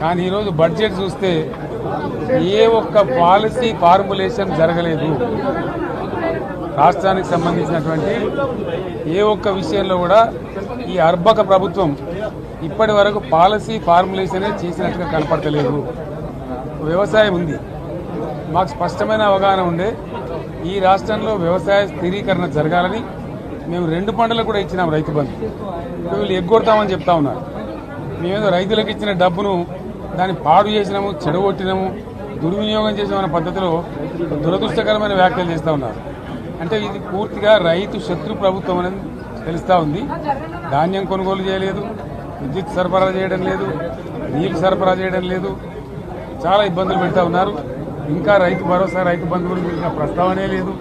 కానీ ఈరోజు బడ్జెట్ చూస్తే ఏ ఒక్క పాలసీ ఫార్ములేషన్ జరగలేదు. రాష్ట్రానికి సంబంధించినటువంటి ఏ ఒక్క విషయంలో కూడా ఈ అర్బక ప్రభుత్వం ఇప్పటి వరకు పాలసీ ఫార్ములేషనే చేసినట్టుగా కనపడతలేదు. వ్యవసాయం ఉంది, మాకు స్పష్టమైన అవగాహన ఉండే ఈ రాష్ట్రంలో వ్యవసాయ స్థిరీకరణ జరగాలని మేము 2 పంటలకు కూడా ఇచ్చినాం రైతు బంధు. వీళ్ళు ఎగ్గొడతామని చెప్తా ఉన్నారు. మేమేదో రైతులకు ఇచ్చిన డబ్బును దాన్ని పాడు చేసినాము, చెడగొట్టినాము, దుర్వినియోగం చేసామన్న పద్ధతిలో దురదృష్టకరమైన వ్యాఖ్యలు చేస్తూ ఉన్నారు. అంటే ఇది పూర్తిగా రైతు శత్రు ప్రభుత్వం అనేది తెలుస్తూ ఉంది. ధాన్యం కొనుగోలు చేయలేదు, విద్యుత్ సరఫరా చేయడం లేదు, నీళ్లు సరఫరా చేయడం లేదు, చాలా ఇబ్బందులు పెడతా ఉన్నారు. ఇంకా రైతు భరోసా, రైతు బంధు గురించి ఇంకా ప్రస్తావనే లేదు.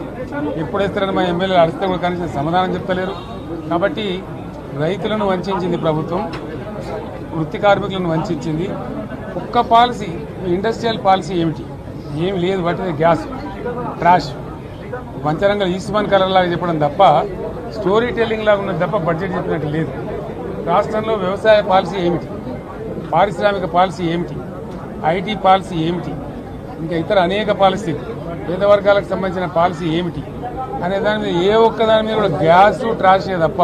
ఎప్పుడేస్తారని మా ఎమ్మెల్యేలు అడిగితే కూడా కనీసం సమాధానం చెప్తలేరు. కాబట్టి రైతులను వంచింది ప్రభుత్వం, వృత్తి కార్మికులను వంచింది. ఒక్క పాలసీ, ఇండస్ట్రియల్ పాలసీ ఏమిటి? ఏమి లేదు. వాటి గ్యాస్ ట్రాష్ పంచరంగం ఈస్మాన్ కలర్ లాగా చెప్పడం తప్ప, స్టోరీ టెల్లింగ్ లాగా ఉన్నది తప్ప బడ్జెట్ చెప్పినట్టు లేదు. రాష్ట్రంలో వ్యవసాయ పాలసీ ఏమిటి, పారిశ్రామిక పాలసీ ఏమిటి, ఐటీ పాలసీ ఏమిటి, ఇంకా ఇతర అనేక పాలసీలు, పేద వర్గాలకు సంబంధించిన పాలసీ ఏమిటి అనే దాని మీద ఏ ఒక్క దాని మీద కూడా గ్యాస్ ట్రాషే తప్ప,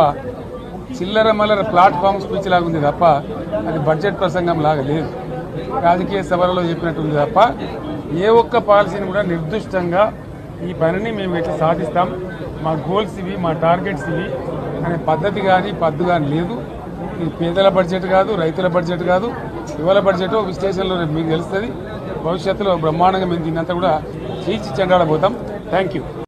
చిల్లర మల్లర ప్లాట్ఫామ్ స్పీచ్ లాగా ఉంది తప్ప అది బడ్జెట్ ప్రసంగం లాగా లేదు. రాజకీయ సభలలో చెప్పినట్టుంది తప్ప ఏ ఒక్క పాలసీని కూడా నిర్దిష్టంగా ఈ పనిని మేము ఎట్లా సాధిస్తాం, మా గోల్స్ ఇవి, మా టార్గెట్స్ ఇవి అనే పద్ధతి కానీ పద్దు కానీ లేదు. ఇది పేదల బడ్జెట్ కాదు, రైతుల బడ్జెట్ కాదు, యువల బడ్జెట్. విశ్లేషణలో మీకు తెలుస్తుంది. భవిష్యత్తులో బ్రహ్మాండంగా మేము దీన్నంతా కూడా చీల్చి చెండాడబోతాం. Thank you.